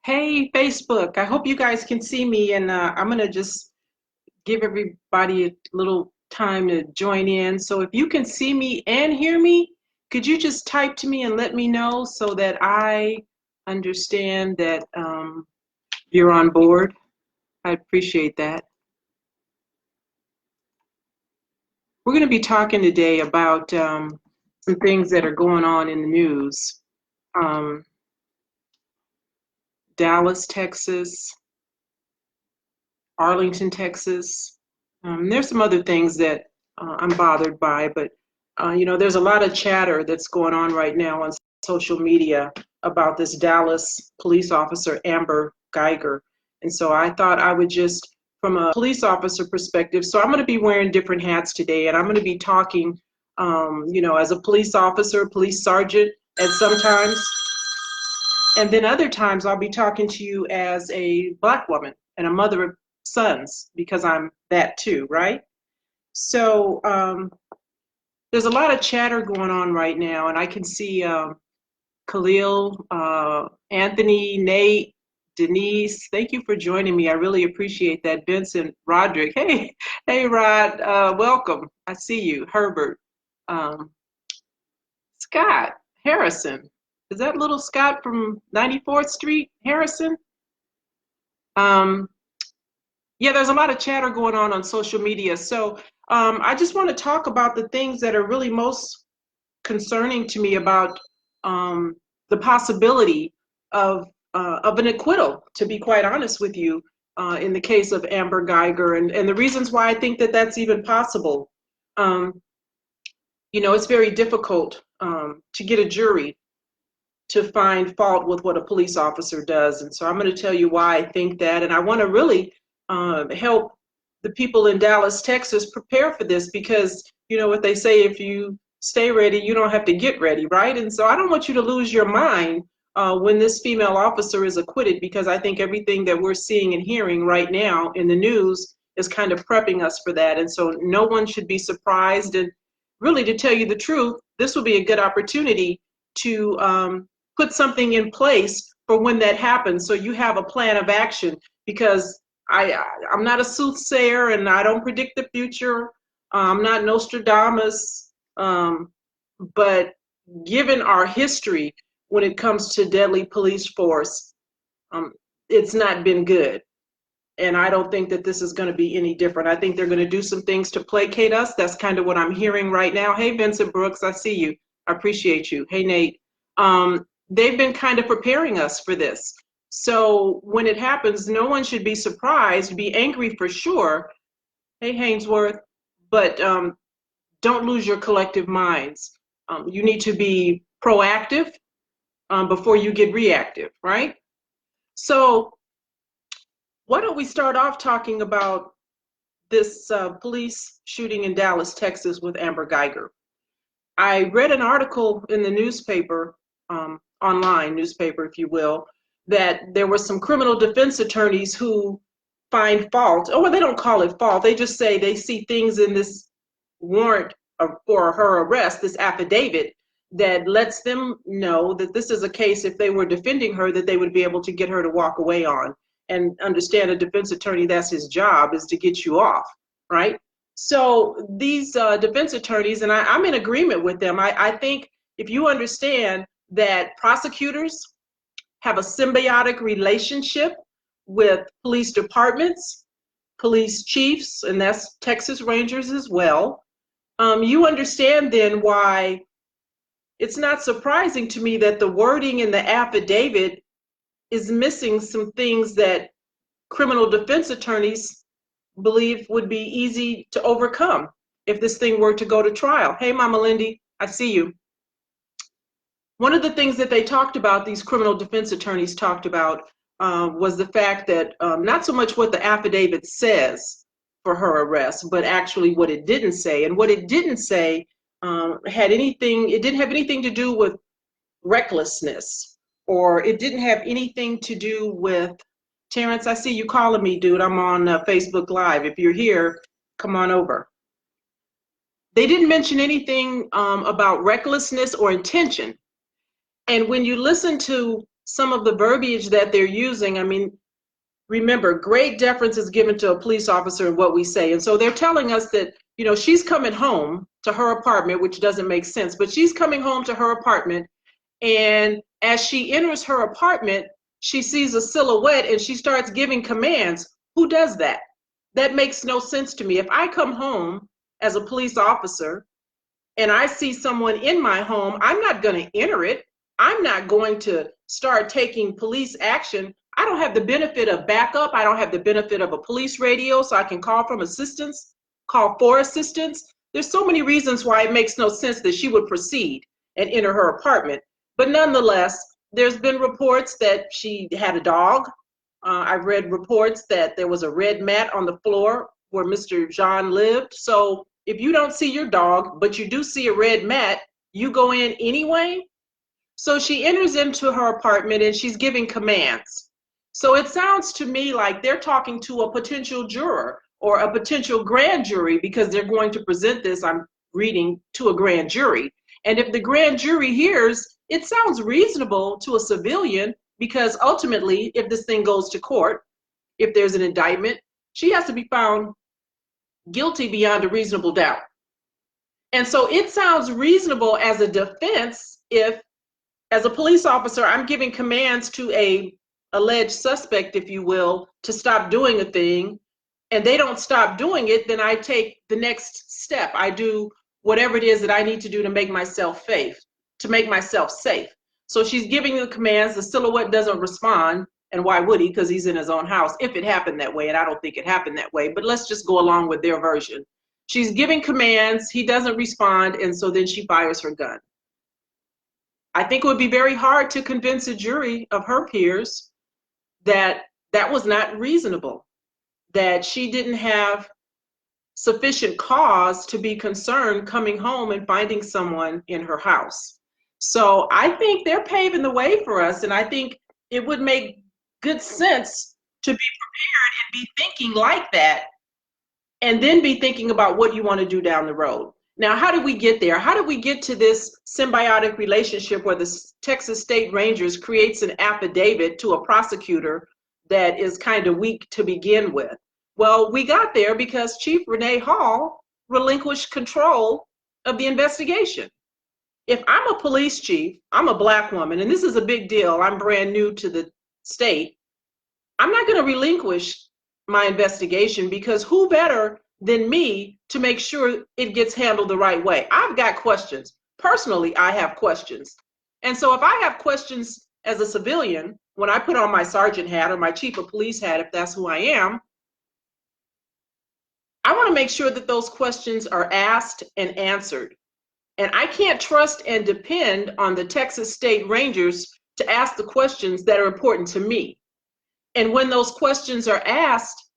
Hey, Facebook. I hope you guys can see me, and I'm going to just give everybody a little time to join in. So if you can see me and hear me, could you just type to me and let me know so that I understand that you're on board? I appreciate that. We're going to be talking today about some things that are going on in the news. Um, Dallas, Texas, Arlington, Texas. There's some other things that I'm bothered by, but there's a lot of chatter that's going on right now on social media about this Dallas police officer, Amber Geiger. And so I thought I would just, from a police officer perspective, so I'm going to be wearing different hats today, and I'm going to be talking, as a police officer, police sergeant, and sometimes, and then other times I'll be talking to you as a Black woman and a mother of sons, because I'm that too, right? So there's a lot of chatter going on right now, and I can see Khalil, Anthony, Nate, Denise. Thank you for joining me. I really appreciate that. Vincent, Roderick. Hey, hey, Rod. Welcome. I see you. Herbert, um, Scott, Harrison. Is that little Scott from 94th Street, Harrison? Um, yeah, there's a lot of chatter going on social media. So I just want to talk about the things that are really most concerning to me about the possibility of an acquittal, to be quite honest with you, in the case of Amber Geiger, and the reasons why I think that that's even possible. Um, it's very difficult to get a jury to find fault with what a police officer does. And so I'm going to tell you why I think that. And I want to really help the people in Dallas, Texas prepare for this, because you know what they say, if you stay ready, you don't have to get ready, right? And so I don't want you to lose your mind when this female officer is acquitted, because I think everything that we're seeing and hearing right now in the news is kind of prepping us for that. And so no one should be surprised. And really, to tell you the truth, this will be a good opportunity to put something in place for when that happens, so you have a plan of action. Because I'm not a soothsayer, and I don't predict the future. I'm not Nostradamus, but given our history when it comes to deadly police force, it's not been good. And I don't think that this is going to be any different. I think they're going to do some things to placate us. That's kind of what I'm hearing right now. Hey, Vincent Brooks, I see you. I appreciate you. Hey, Nate. They've been kind of preparing us for this. So when it happens, no one should be surprised, be angry for sure. Hey, Hainsworth, but don't lose your collective minds. You need to be proactive before you get reactive, right? So why don't we start off talking about this police shooting in Dallas, Texas with Amber Geiger. I read an article in the newspaper, online newspaper, if you will, that there were some criminal defense attorneys who find fault, or they don't call it fault, they just say they see things in this warrant for her arrest, this affidavit, that lets them know that this is a case, if they were defending her, that they would be able to get her to walk away on. And understand, a defense attorney, that's his job, is to get you off, right? So these defense attorneys, and I'm in agreement with them, I think if you understand that prosecutors have a symbiotic relationship with police departments, police chiefs, and that's Texas Rangers as well, you understand then why it's not surprising to me that the wording in the affidavit is missing some things that criminal defense attorneys believe would be easy to overcome if this thing were to go to trial. Hey, Mama Lindy, I see you. One of the things that they talked about, these criminal defense attorneys talked about, was the fact that not so much what the affidavit says for her arrest, but actually what it didn't say. And what it didn't say it didn't have anything to do with recklessness, or it didn't have anything to do with, Terrence, I see you calling me, dude. I'm on Facebook Live. If you're here, come on over. They didn't mention anything about recklessness or intention. And when you listen to some of the verbiage that they're using, I mean, remember, great deference is given to a police officer in what we say. And so they're telling us that, you know, she's coming home to her apartment, which doesn't make sense, but she's coming home to her apartment. And as she enters her apartment, she sees a silhouette and she starts giving commands. Who does that? That makes no sense to me. If I come home as a police officer and I see someone in my home, I'm not going to enter it. I'm not going to start taking police action. I don't have the benefit of backup. I don't have the benefit of a police radio so I can call for assistance. There's so many reasons why it makes no sense that she would proceed and enter her apartment. But nonetheless, there's been reports that she had a dog. I've read reports that there was a red mat on the floor where Mr. Jean lived. So if you don't see your dog, but you do see a red mat, you go in anyway. So she enters into her apartment and she's giving commands. So it sounds to me like they're talking to a potential juror or a potential grand jury, because they're going to present this, I'm reading, to a grand jury. And if the grand jury hears, it sounds reasonable to a civilian, because ultimately, if this thing goes to court, if there's an indictment, she has to be found guilty beyond a reasonable doubt. And so it sounds reasonable as a defense if, as a police officer, I'm giving commands to a alleged suspect, if you will, to stop doing a thing, and they don't stop doing it, then I take the next step. I do whatever it is that I need to do to make myself safe, So she's giving the commands, the silhouette doesn't respond, and why would he? Because he's in his own house, if it happened that way, and I don't think it happened that way, but let's just go along with their version. She's giving commands, he doesn't respond, and so then she fires her gun. I think it would be very hard to convince a jury of her peers that that was not reasonable, that she didn't have sufficient cause to be concerned coming home and finding someone in her house. So I think they're paving the way for us, and I think it would make good sense to be prepared and be thinking like that, and then be thinking about what you want to do down the road. Now, how did we get there? How did we get to this symbiotic relationship where the Texas State Rangers creates an affidavit to a prosecutor that is kind of weak to begin with? Well, we got there because Chief Renee Hall relinquished control of the investigation. If I'm a police chief, I'm a Black woman, and this is a big deal, I'm brand new to the state, I'm not going to relinquish my investigation, because who better than me to make sure it gets handled the right way? I've got questions. Personally, I have questions. And so if I have questions as a civilian, when I put on my sergeant hat or my chief of police hat, if that's who I am, I want to make sure that those questions are asked and answered. And I can't trust and depend on the Texas State Rangers to ask the questions that are important to me. And when those questions are asked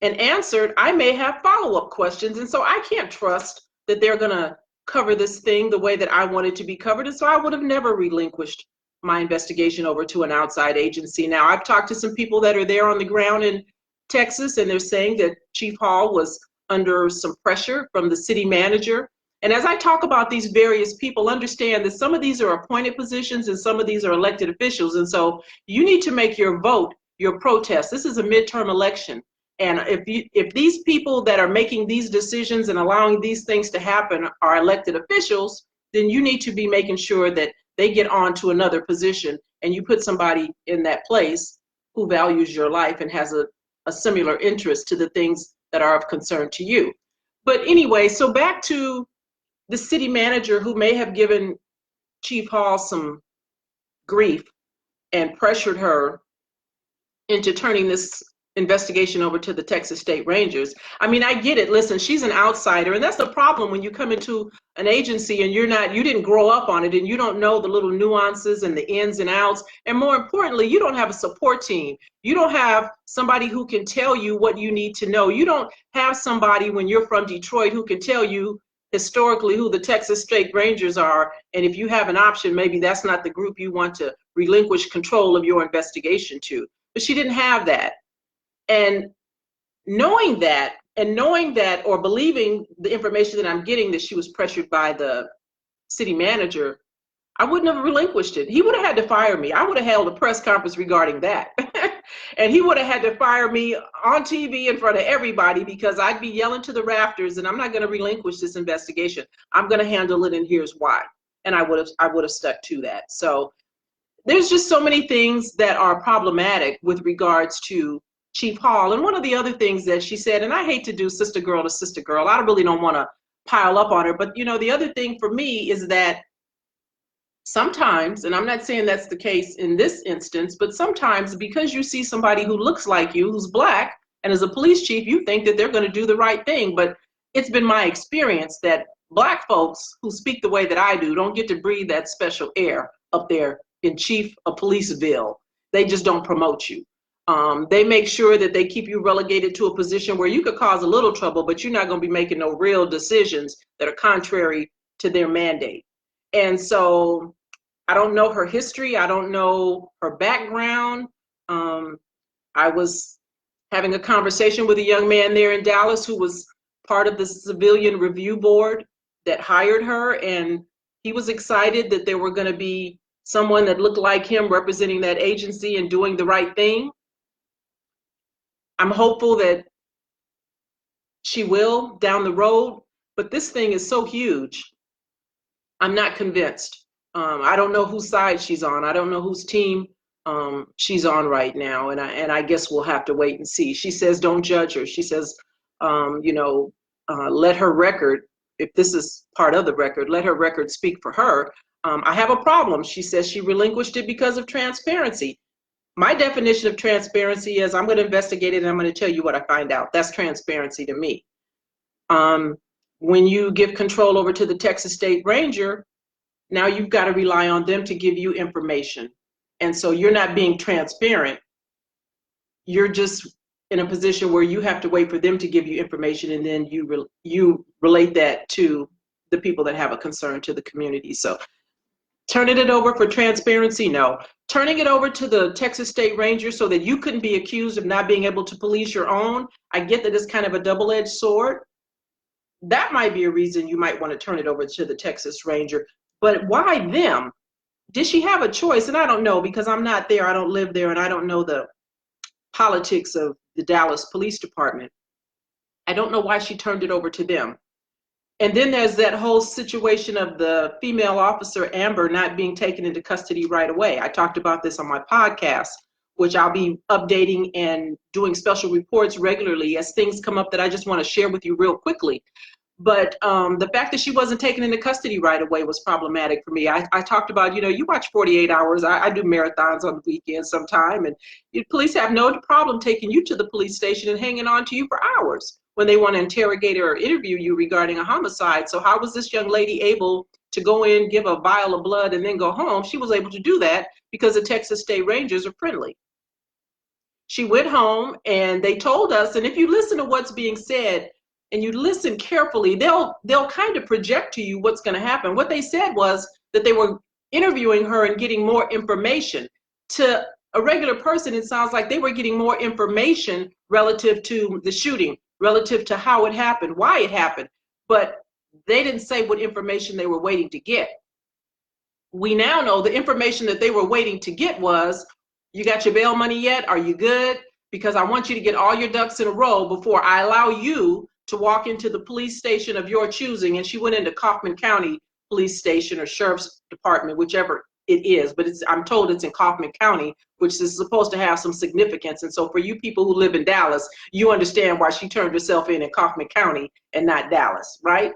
and answered, I may have follow-up questions. And so I can't trust that they're going to cover this thing the way that I want it to be covered. And so I would have never relinquished my investigation over to an outside agency. Now, I've talked to some people that are there on the ground in Texas, and they're saying that Chief Hall was under some pressure from the city manager. And as I talk about these various people, understand that some of these are appointed positions and some of these are elected officials. And so you need to make your vote, your protest. This is a midterm election. And if these people that are making these decisions and allowing these things to happen are elected officials, then you need to be making sure that they get on to another position and you put somebody in that place who values your life and has a similar interest to the things that are of concern to you. But anyway, so back to the city manager who may have given Chief Hall some grief and pressured her into turning this investigation over to the Texas State Rangers. I mean, I get it. Listen, she's an outsider, and that's the problem when you come into an agency and you didn't grow up on it and you don't know the little nuances and the ins and outs. And more importantly, you don't have a support team. You don't have somebody who can tell you what you need to know. You don't have somebody when you're from Detroit who can tell you historically who the Texas State Rangers are. And if you have an option, maybe that's not the group you want to relinquish control of your investigation to. But she didn't have that. And knowing that, or believing the information that I'm getting, that she was pressured by the city manager, I wouldn't have relinquished it. He would have had to fire me. I would have held a press conference regarding that. And he would have had to fire me on TV in front of everybody, because I'd be yelling to the rafters, and I'm not going to relinquish this investigation. I'm going to handle it, and here's why. And I would have stuck to that. So there's just so many things that are problematic with regards to Chief Hall. And one of the other things that she said, and I hate to do sister girl to sister girl, I really don't want to pile up on her, but you know, the other thing for me is that sometimes, and I'm not saying that's the case in this instance, but sometimes because you see somebody who looks like you, who's Black, and is a police chief, you think that they're going to do the right thing. But it's been my experience that Black folks who speak the way that I do don't get to breathe that special air up there in Chief of Policeville. They just don't promote you. They make sure that they keep you relegated to a position where you could cause a little trouble, but you're not going to be making no real decisions that are contrary to their mandate. And so I don't know her history. I don't know her background. I was having a conversation with a young man there in Dallas who was part of the civilian review board that hired her, and he was excited that there were going to be someone that looked like him representing that agency and doing the right thing. I'm hopeful that she will down the road, but this thing is so huge. I'm not convinced. I don't know whose side she's on. I don't know whose team she's on right now, and I guess we'll have to wait and see. She says don't judge her. She says, let her record, if this is part of the record, let her record speak for her. I have a problem. She says she relinquished it because of transparency. My definition of transparency is I'm going to investigate it and I'm going to tell you what I find out. That's transparency to me. When you give control over to the Texas State Ranger, now you've got to rely on them to give you information. And so you're not being transparent. You're just in a position where you have to wait for them to give you information, and then you relate that to the people that have a concern to the community. So turning it over for transparency, no. Turning it over to the Texas State Ranger so that you couldn't be accused of not being able to police your own, I get that it's kind of a double-edged sword. That might be a reason you might want to turn it over to the Texas Ranger. But why them? Did she have a choice? And I don't know, because I'm not there, I don't live there, and I don't know the politics of the Dallas Police Department. I don't know why she turned it over to them. And then there's that whole situation of the female officer, Amber, not being taken into custody right away. I talked about this on my podcast, which I'll be updating and doing special reports regularly as things come up that I just want to share with you real quickly. But the fact that she wasn't taken into custody right away was problematic for me. I talked about, you watch 48 hours. I do marathons on the weekends sometime, and police have no problem taking you to the police station and hanging on to you for hours when they want to interrogate or interview you regarding a homicide. So how was this young lady able to go in, give a vial of blood, and then go home? She was able to do that because the Texas State Rangers are friendly. She went home, and they told us, and if you listen to what's being said, and you listen carefully, they'll kind of project to you what's going to happen. What they said was that they were interviewing her and getting more information. To a regular person, it sounds like they were getting more information relative to the shooting, relative to how it happened, why it happened. But they didn't say what information they were waiting to get. We now know the information that they were waiting to get was, you got your bail money yet? Are you good? Because I want you to get all your ducks in a row before I allow you to walk into the police station of your choosing. And she went into Kaufman County Police Station or Sheriff's Department, whichever it is, but I'm told it's in Kaufman County, which is supposed to have some significance. And so for you people who live in Dallas, you understand why she turned herself in Kaufman County and not Dallas, right?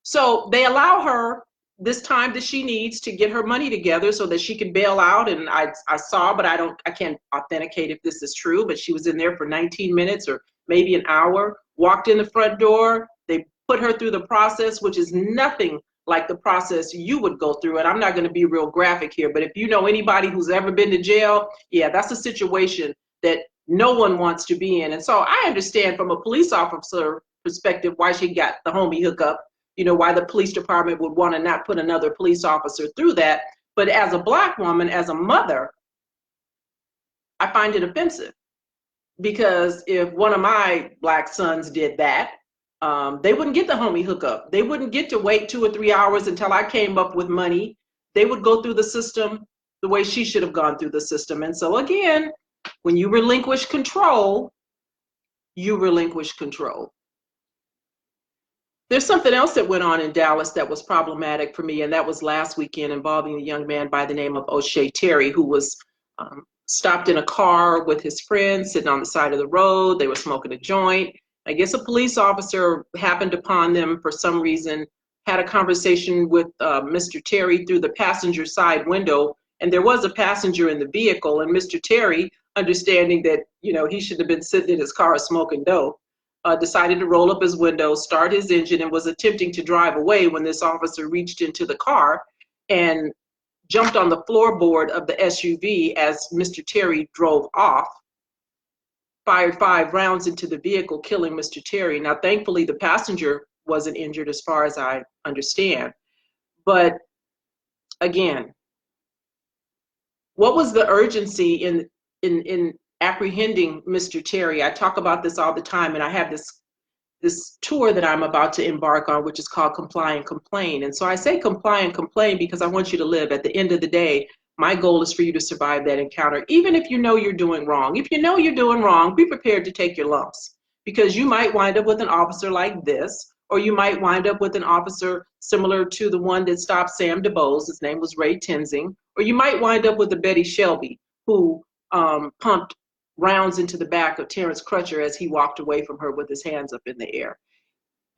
So they allow her this time that she needs to get her money together so that she can bail out. And I saw, but I can't authenticate if this is true, but she was in there for 19 minutes or maybe an hour, walked in the front door. They put her through the process, which is nothing like the process you would go through. And I'm not going to be real graphic here, but if you know anybody who's ever been to jail, yeah, that's a situation that no one wants to be in. And so I understand from a police officer perspective why she got the homie hookup, why the police department would want to not put another police officer through that. But as a Black woman, as a mother, I find it offensive. Because if one of my Black sons did that, they wouldn't get the homie hookup. They wouldn't get to wait 2 or 3 hours until I came up with money they would go through the system the way she should have gone through the system. And so again, when you relinquish control, you relinquish control. There's something else that went on in Dallas that was problematic for me, and that was last weekend involving a young man by the name of O'Shea Terry, who was stopped in a car with his friends sitting on the side of the road. They were smoking a joint. I guess a police officer happened upon them for some reason, had a conversation with Mr. Terry through the passenger side window, and there was a passenger in the vehicle, and Mr. Terry, understanding that, you know, he should have been sitting in his car smoking dope, decided to roll up his window, start his engine, and was attempting to drive away when this officer reached into the car and jumped on the floorboard of the SUV as Mr. Terry drove off, fired 5 rounds into the vehicle, killing Mr. Terry. Now, thankfully, the passenger wasn't injured as far as I understand. But again, what was the urgency in apprehending Mr. Terry? I talk about this all the time, and I have this tour that I'm about to embark on, which is called Comply and Complain. And so I say comply and complain because I want you to live. At the end of the day, my goal is for you to survive that encounter, even if you know you're doing wrong. If you know you're doing wrong, be prepared to take your lumps, because you might wind up with an officer like this, or you might wind up with an officer similar to the one that stopped Sam DuBose. His name was Ray Tenzing. Or you might wind up with a Betty Shelby who pumped rounds into the back of Terrence Crutcher as he walked away from her with his hands up in the air.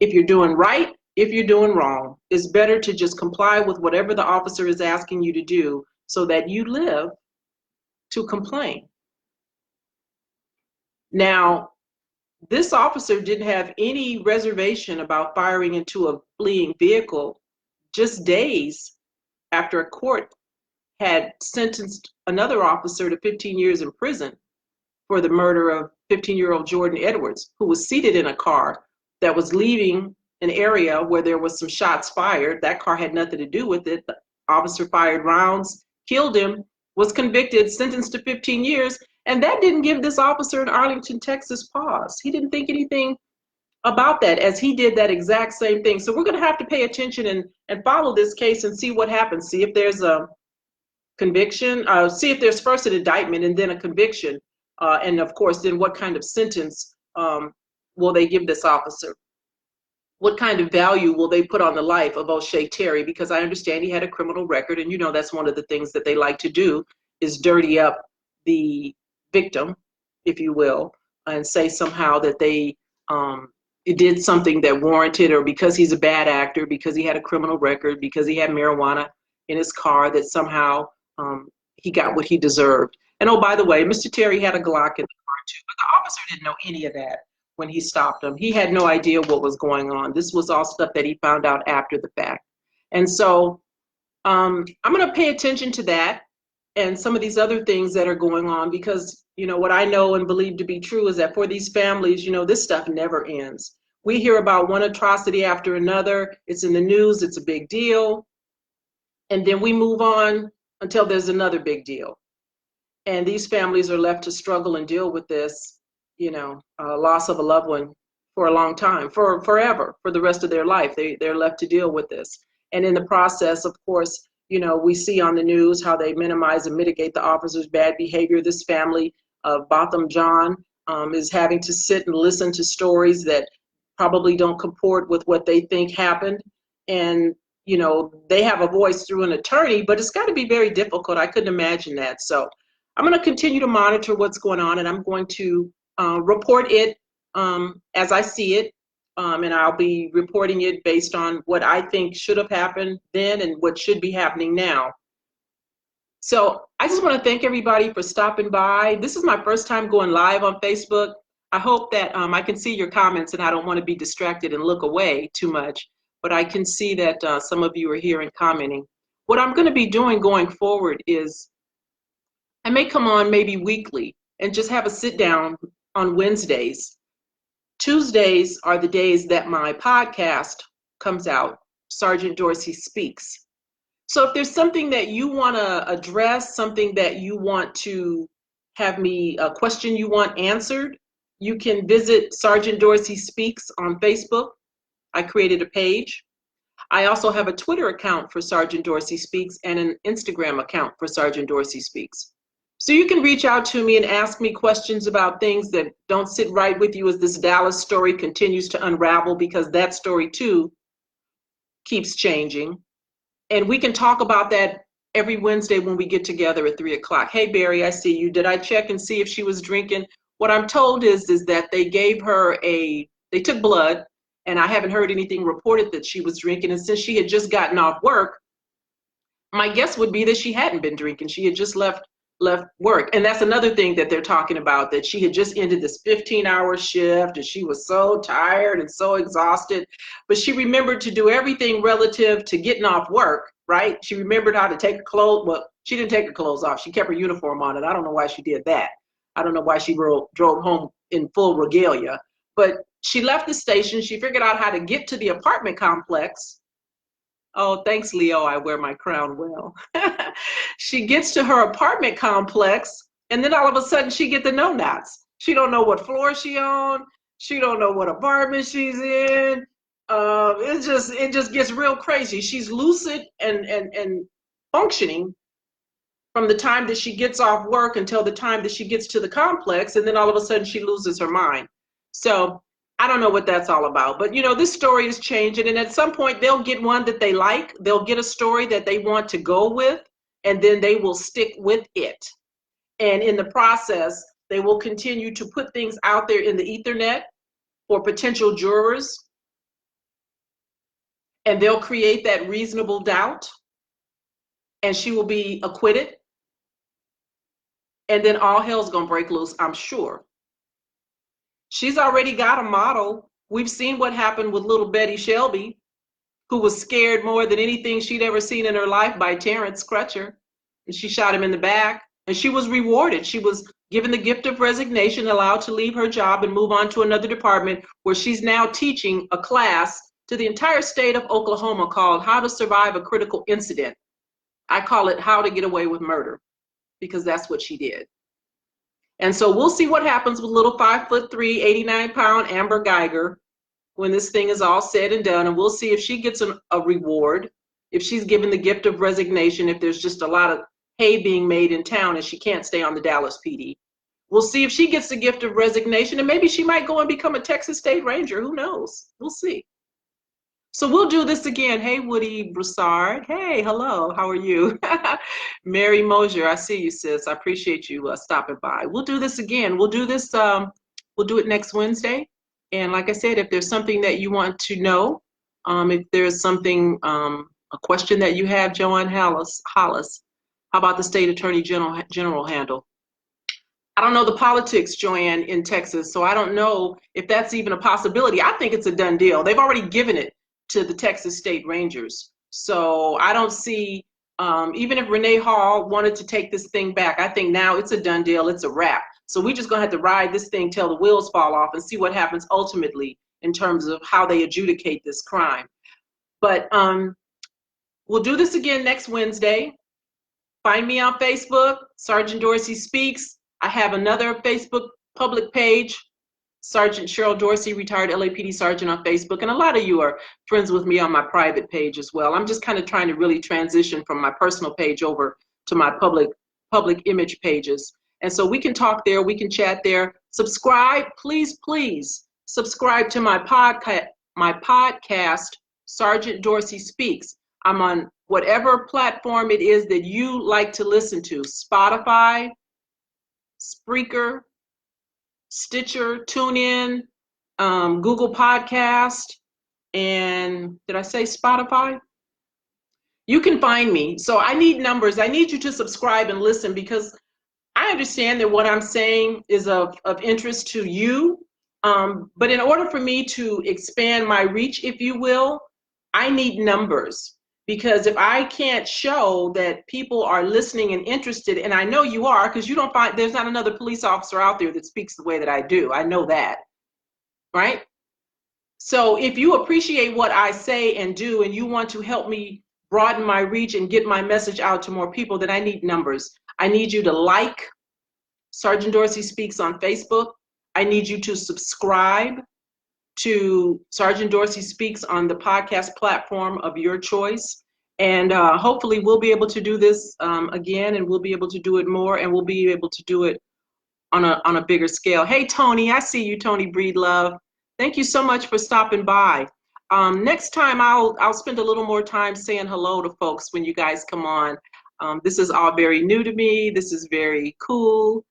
If you're doing right, if you're doing wrong, it's better to just comply with whatever the officer is asking you to do so that you live to complain. Now, this officer didn't have any reservation about firing into a fleeing vehicle just days after a court had sentenced another officer to 15 years in prison for the murder of 15-year-old Jordan Edwards, who was seated in a car that was leaving an area where there was some shots fired. That car had nothing to do with it. The officer fired rounds, killed him, was convicted, sentenced to 15 years, and that didn't give this officer in Arlington, Texas pause. He didn't think anything about that, as he did that exact same thing. So we're going to have to pay attention and follow this case and see what happens. See if there's a conviction, see if there's first an indictment and then a conviction. And of course, then what kind of sentence will they give this officer? What kind of value will they put on the life of O'Shea Terry? Because I understand he had a criminal record, and you know that's one of the things that they like to do, is dirty up the victim, if you will, and say somehow that they did something that warranted, or because he's a bad actor, because he had a criminal record, because he had marijuana in his car, that somehow he got what he deserved. And oh, by the way, Mr. Terry had a Glock in the car too, but the officer didn't know any of that when he stopped him. He had no idea what was going on. This was all stuff that he found out after the fact. And so I'm going to pay attention to that and some of these other things that are going on, because, you know, what I know and believe to be true is that for these families, you know, this stuff never ends. We hear about one atrocity after another. It's in the news. It's a big deal. And then we move on until there's another big deal. And these families are left to struggle and deal with this, you know, loss of a loved one for a long time, for forever, for the rest of their life. They're left to deal with this. And in the process, of course, you know, we see on the news how they minimize and mitigate the officer's bad behavior. This family of Botham Jean is having to sit and listen to stories that probably don't comport with what they think happened. And, you know, they have a voice through an attorney, but it's got to be very difficult. I couldn't imagine that. So I'm going to continue to monitor what's going on, and I'm going to report it as I see it, and I'll be reporting it based on what I think should have happened then and what should be happening now. So I just want to thank everybody for stopping by. This is my first time going live on Facebook. I hope that I can see your comments, and I don't want to be distracted and look away too much, but I can see that some of you are here and commenting. What I'm going to be doing going forward is I may come on maybe weekly and just have a sit down on Wednesdays. Tuesdays are the days that my podcast comes out, Sergeant Dorsey Speaks. So if there's something that you want to address, something that you want to have me, a question you want answered, you can visit Sergeant Dorsey Speaks on Facebook. I created a page. I also have a Twitter account for Sergeant Dorsey Speaks and an Instagram account for Sergeant Dorsey Speaks. So you can reach out to me and ask me questions about things that don't sit right with you as this Dallas story continues to unravel, because that story too keeps changing. And we can talk about that every Wednesday when we get together at 3 o'clock. Hey, Barry, I see you. Did I check and see if she was drinking? What I'm told is that they gave her they took blood, and I haven't heard anything reported that she was drinking. And since she had just gotten off work, my guess would be that she hadn't been drinking. She had just left work. And that's another thing that they're talking about, that she had just ended this 15-hour shift and she was so tired and so exhausted, but she remembered to do everything relative to getting off work, right? She remembered how to take her clothes. Well, she didn't take her clothes off. She kept her uniform on, and I don't know why she did that. I don't know why she drove home in full regalia, but she left the station. She figured out how to get to the apartment complex. Oh, thanks, Leo. I wear my crown well. She gets to her apartment complex, and then all of a sudden she gets the no-nots. She don't know what floor she on. She don't know what apartment she's in. It just gets real crazy. She's lucid and functioning from the time that she gets off work until the time that she gets to the complex, and then all of a sudden she loses her mind. So I don't know what that's all about, but this story is changing, and at some point they'll get one that they like. They'll get a story that they want to go with, and then they will stick with it. And in the process, they will continue to put things out there in the ethernet for potential jurors, and they'll create that reasonable doubt, and she will be acquitted. And then all hell's gonna break loose, I'm sure. She's already got a model. We've seen what happened with little Betty Shelby, who was scared more than anything she'd ever seen in her life by Terrence Crutcher. And she shot him in the back, and she was rewarded. She was given the gift of resignation, allowed to leave her job and move on to another department, where she's now teaching a class to the entire state of Oklahoma called How to Survive a Critical Incident. I call it How to Get Away with Murder, because that's what she did. And so we'll see what happens with little 5'3", 89-pound Amber Geiger when this thing is all said and done. And we'll see if she gets a reward, if she's given the gift of resignation, if there's just a lot of hay being made in town and she can't stay on the Dallas PD. We'll see if she gets the gift of resignation, and maybe she might go and become a Texas State Ranger. Who knows? We'll see. So we'll do this again. Hey, Woody Broussard. Hey, hello. How are you? Mary Mosier, I see you, sis. I appreciate you stopping by. We'll do this again. We'll do this. We'll do it next Wednesday. And like I said, if there's something that you want to know, if there's something, a question that you have, Joanne Hollis, how about the state attorney general handle? I don't know the politics, Joanne, in Texas, so I don't know if that's even a possibility. I think it's a done deal. They've already given it to the Texas State Rangers. So I don't see, even if Renee Hall wanted to take this thing back, I think now it's a done deal, it's a wrap. So we're just gonna have to ride this thing till the wheels fall off and see what happens ultimately in terms of how they adjudicate this crime. But we'll do this again next Wednesday. Find me on Facebook, Sergeant Dorsey Speaks. I have another Facebook public page, Sergeant Cheryl Dorsey, retired LAPD sergeant, on Facebook, and a lot of you are friends with me on my private page as well. I'm just kind of trying to really transition from my personal page over to my public image pages. And so we can talk there, we can chat there. Subscribe, please subscribe to my podcast, Sergeant Dorsey Speaks. I'm on whatever platform it is that you like to listen to, Spotify, Spreaker, Stitcher, TuneIn, Google Podcast, and did I say Spotify? You can find me. So I need numbers. I need you to subscribe and listen, because I understand that what I'm saying is of interest to you. But in order for me to expand my reach, if you will, I need numbers. Because if I can't show that people are listening and interested, and I know you are, because you don't find, there's not another police officer out there that speaks the way that I do. I know that, right? So if you appreciate what I say and do, and you want to help me broaden my reach and get my message out to more people, then I need numbers. I need you to like Sergeant Dorsey Speaks on Facebook. I need you to subscribe to Sergeant Dorsey Speaks on the podcast platform of your choice. And hopefully we'll be able to do this again, and we'll be able to do it more, and we'll be able to do it on a bigger scale. Hey, Tony, I see you, Tony Breedlove. Thank you so much for stopping by. Next time I'll spend a little more time saying hello to folks when you guys come on. This is all very new to me. This is very cool.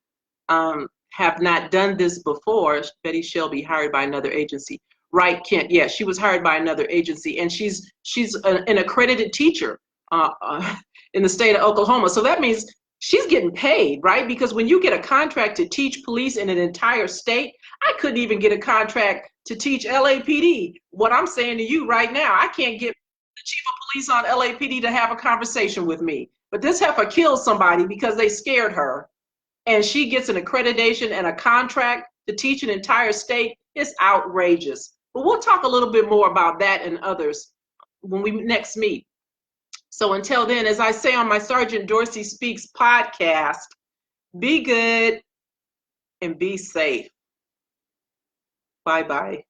Have not done this before. Betty Shelby hired by another agency. Right, Kent? Yeah, she was hired by another agency, and she's an accredited teacher in the state of Oklahoma. So that means she's getting paid, right? Because when you get a contract to teach police in an entire state, I couldn't even get a contract to teach LAPD. What I'm saying to you right now, I can't get the chief of police on LAPD to have a conversation with me. But this heifer killed somebody because they scared her, and she gets an accreditation and a contract to teach an entire state. It's outrageous. But we'll talk a little bit more about that and others when we next meet. So until then, as I say on my Sergeant Dorsey Speaks podcast, be good and be safe. Bye-bye.